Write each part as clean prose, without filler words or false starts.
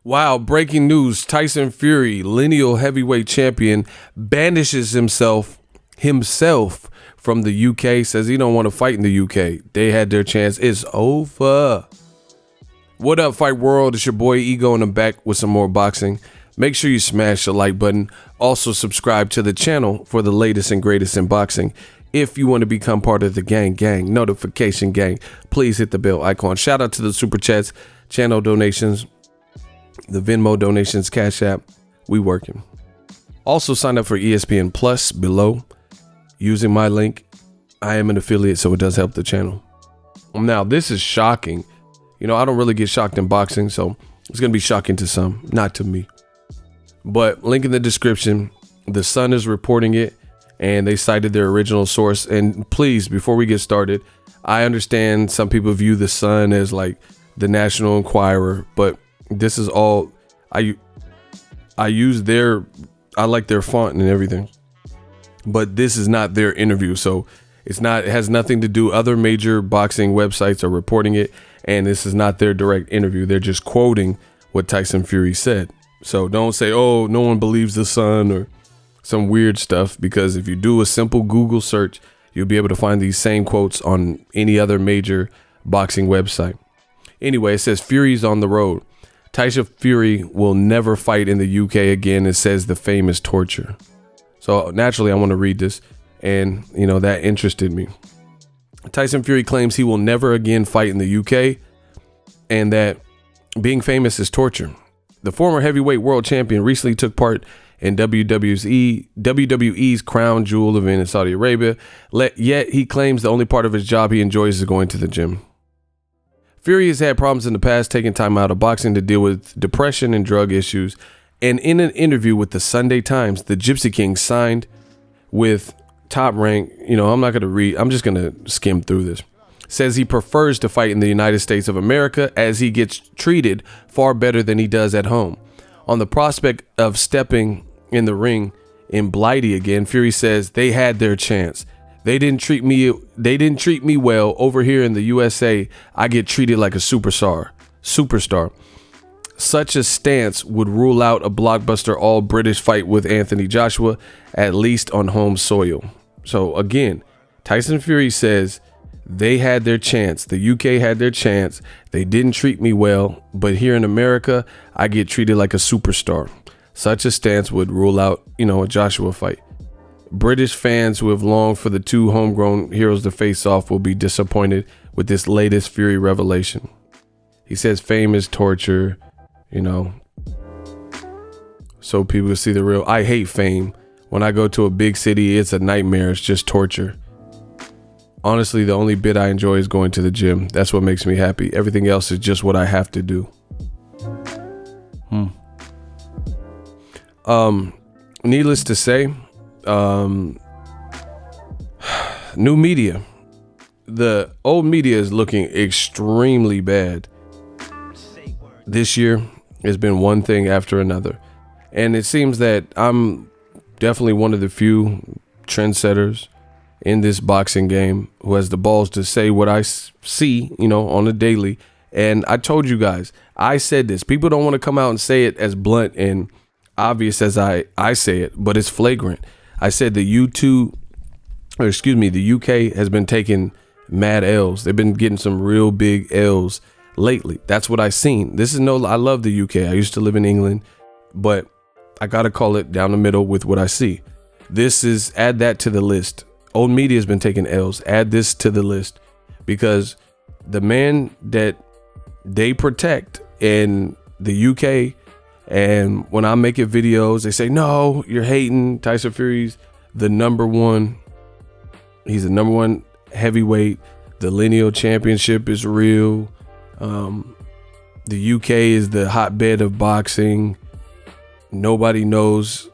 Wow, breaking news. Tyson Fury, lineal heavyweight champion, banishes himself from the UK, says he don't want to fight in the UK. They had their chance. It's over. What up, Fight World? It's your boy Ego, and I'm back with some more boxing. Make sure you smash the like button. Also subscribe to the channel for the latest and greatest in boxing. If you want to become part of the gang, notification gang, please hit the bell icon. Shout out to the super chats, channel donations, the Venmo donations, Cash App. We working. Also sign up for ESPN Plus below using my link. I am an affiliate, so it does help the channel. Now, this is shocking. You know, I don't really get shocked in boxing, so it's going to be shocking to some, not to me. But link in the description. The Sun is reporting it, and they cited their original source. And please, before we get started, I understand some people view the Sun as like the National Enquirer, but this is all I like their font and everything, but this is not their interview, so it has nothing to do. Other major boxing websites are reporting it, and this is not their direct interview. They're just quoting what Tyson Fury said. So don't say, oh, no one believes the Sun or some weird stuff, because if you do a simple Google search, you'll be able to find these same quotes on any other major boxing website. Anyway, it says Fury's on the road. Tyson Fury will never fight in the UK again. It says the famous torture. So naturally, I want to read this, and you know that interested me. Tyson Fury claims he will never again fight in the UK, and that being famous is torture. The former heavyweight world champion recently took part in WWE's Crown Jewel event in Saudi Arabia. Yet he claims the only part of his job he enjoys is going to the gym. Fury has had problems in the past taking time out of boxing to deal with depression and drug issues. And in an interview with the Sunday Times, the Gypsy King signed with Top Rank. You know, I'm not going to read. I'm just going to skim through this. Says he prefers to fight in the United States of America as he gets treated far better than he does at home. On the prospect of stepping in the ring in Blighty again, Fury says they had their chance. They didn't treat me well. Over here in the USA, I get treated like a superstar. Such a stance would rule out a blockbuster all-British fight with Anthony Joshua, at least on home soil. So again, Tyson Fury says they had their chance. The UK had their chance. They didn't treat me well, but here in America, I get treated like a superstar. Such a stance would rule out, a Joshua fight. British fans who have longed for the two homegrown heroes to face off will be disappointed with this latest Fury revelation. He says fame is torture, so people see the real. I hate fame. When I go to a big city, it's a nightmare. It's just torture. Honestly, the only bit I enjoy is going to the gym. That's what makes me happy. Everything else is just what I have to do. Needless to say, new media. The old media is looking extremely bad. This year has been one thing after another. And it seems that I'm definitely one of the few trendsetters in this boxing game who has the balls to say what I see, on a daily. And I told you guys, I said this. People don't want to come out and say it as blunt and obvious as I say it, but it's flagrant. I said the UK has been taking mad L's. They've been getting some real big L's lately. That's what I've seen. I love the UK. I used to live in England, but I got to call it down the middle with what I see. Add that to the list. Old media has been taking L's. Add this to the list, because the man that they protect in the UK, and when I'm making videos, they say, no, you're hating. Tyson Fury's the number one. He's the number one heavyweight. The lineal championship is real. The UK is the hotbed of boxing. Nobody knows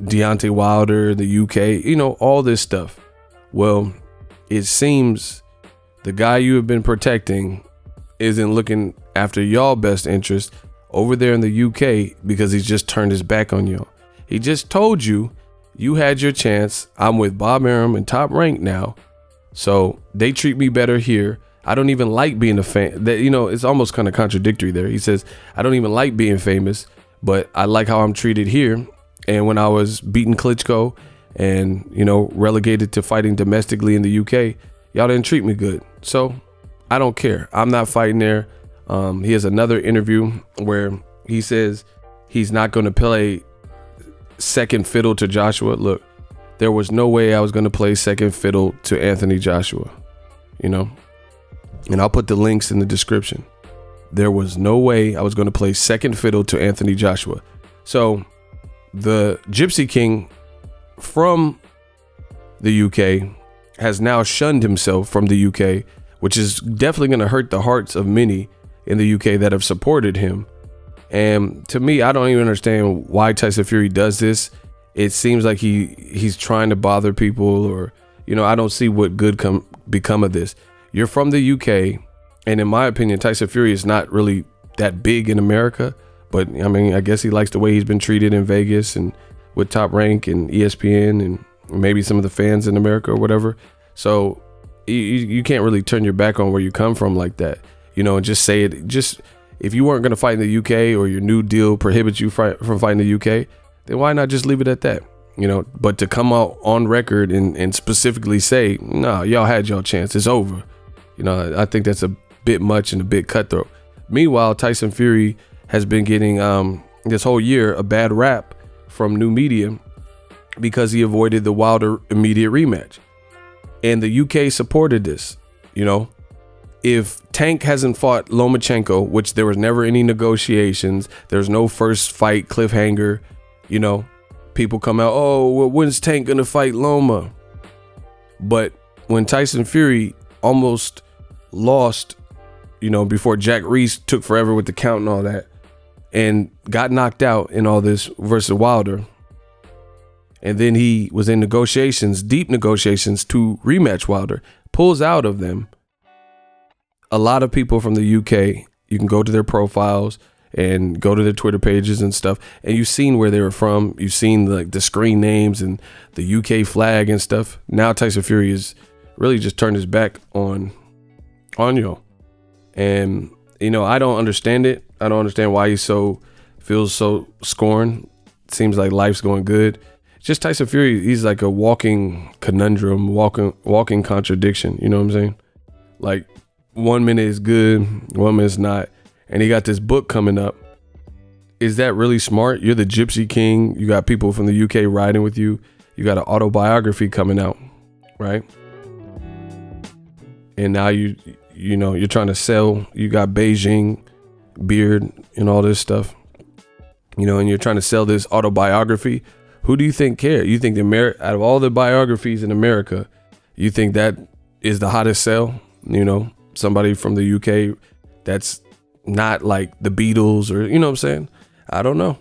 Deontay Wilder, the UK, all this stuff. Well, it seems the guy you have been protecting isn't looking after y'all best interest over there in the UK, because he's just turned his back on y'all. He just told you You had your chance. I'm with Bob Arum and Top Rank now. So they treat me better here. I don't even like being a fan. That, you know, it's almost kind of contradictory there. He says, I don't even like being famous, but I like how I'm treated here. And when I was beating Klitschko and, you know, relegated to fighting domestically in the UK, y'all didn't treat me good. So I don't care. I'm not fighting there. He has another interview where he says he's not going to play second fiddle to Joshua. Look, there was no way I was going to play second fiddle to Anthony Joshua, you know, and I'll put the links in the description. There was no way I was going to play second fiddle to Anthony Joshua. So the Gypsy King from the UK has now shunned himself from the UK, which is definitely going to hurt the hearts of many in the UK that have supported him. And to me, I don't even understand why Tyson Fury does this. It seems like he's trying to bother people, or, you know, I don't see what good become of this. You're from the UK, and in my opinion, Tyson Fury is not really that big in America. But I mean, I guess he likes the way he's been treated in Vegas and with Top Rank and ESPN and maybe some of the fans in America or whatever. So you can't really turn your back on where you come from like that, you know, and just say it. Just if you weren't going to fight in the UK, or your new deal prohibits you from fighting the UK, then why not just leave it at that, you know? But to come out on record and specifically say, no, y'all had y'all chance, it's over. You know, I think that's a bit much and a bit cutthroat. Meanwhile, Tyson Fury has been getting this whole year a bad rap from new media because he avoided the Wilder immediate rematch. And the UK supported this, you know. If Tank hasn't fought Lomachenko, which there was never any negotiations, there's no first fight cliffhanger, you know, people come out, oh, well, when's Tank gonna fight Loma? But when Tyson Fury almost lost, you know, before Jack Reese took forever with the count and all that, and got knocked out in all this versus Wilder, and then he was in negotiations, deep negotiations to rematch Wilder, pulls out of them. A lot of people from the UK, you can go to their profiles and go to their Twitter pages and stuff, and you've seen where they were from. You've seen like the screen names and the UK flag and stuff. Now Tyson Fury is really just turned his back on you. And, you know, I don't understand it. I don't understand why he feels so scorned. Seems like life's going good. Just Tyson Fury, he's like a walking conundrum, walking contradiction. You know what I'm saying? Like, 1 minute is good, 1 minute's not. And he got this book coming up. Is that really smart? You're the Gypsy King. You got people from the UK riding with you. You got an autobiography coming out, right? And now you know, you're trying to sell. You got Beijing beard and all this stuff, you know, and you're trying to sell this autobiography. Who do you think care? You think out of all the biographies in America, you think that is the hottest sell? You know, somebody from the UK that's not like the Beatles, or, you know what I'm saying? I don't know,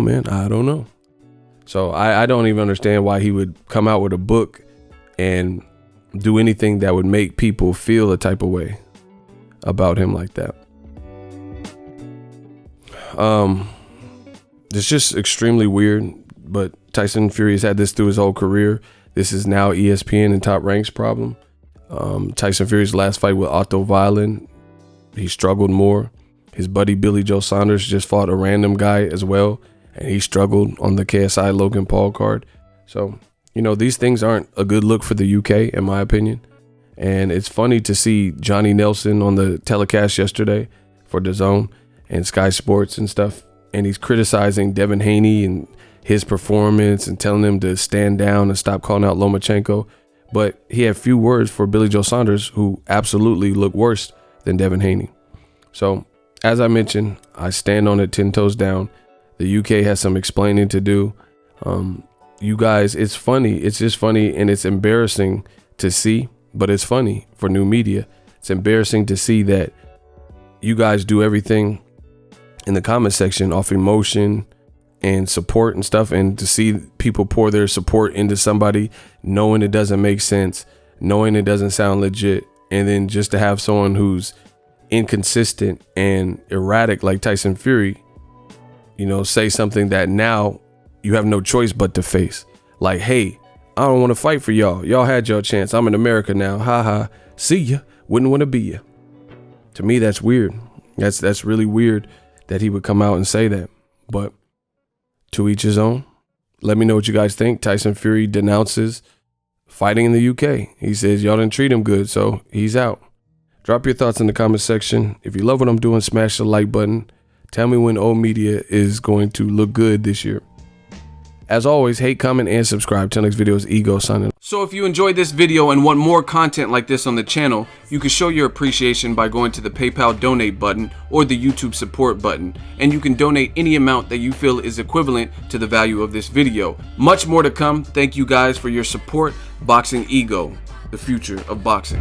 man. I don't know. So I don't even understand why he would come out with a book and do anything that would make people feel a type of way about him like that. It's just extremely weird, but Tyson Fury has had this through his whole career. This is now ESPN and Top Rank's problem. Tyson Fury's last fight with Otto Valen, he struggled more. His buddy Billy Joe Saunders just fought a random guy as well, and he struggled on the KSI Logan Paul card. So, you know, these things aren't a good look for the UK, in my opinion. And it's funny to see Johnny Nelson on the telecast yesterday for DAZN and Sky Sports and stuff, and he's criticizing Devin Haney and his performance and telling him to stand down and stop calling out Lomachenko. But he had few words for Billy Joe Saunders, who absolutely looked worse than Devin Haney. So, as I mentioned, I stand on it 10 toes down. The UK has some explaining to do. You guys, it's funny. It's just funny, and it's embarrassing to see, but it's funny for new media. It's embarrassing to see that you guys do everything in the comment section off emotion and support and stuff, and to see people pour their support into somebody knowing it doesn't make sense, knowing it doesn't sound legit, and then just to have someone who's inconsistent and erratic like Tyson Fury, you know, say something that now you have no choice but to face. Like, hey, I don't want to fight for y'all. Y'all had your chance. I'm in America now. Ha ha. See ya. Wouldn't want to be ya. To me, that's weird. That's really weird that he would come out and say that. But to each his own. Let me know what you guys think. Tyson Fury denounces fighting in the UK. He says y'all didn't treat him good, so he's out. Drop your thoughts in the comment section. If you love what I'm doing, smash the like button. Tell me when old media is going to look good this year. As always, hate, comment, and subscribe. Till next video is Ego signing. So if you enjoyed this video and want more content like this on the channel, you can show your appreciation by going to the PayPal donate button or the YouTube support button. And you can donate any amount that you feel is equivalent to the value of this video. Much more to come. Thank you guys for your support. Boxing Ego, the future of boxing.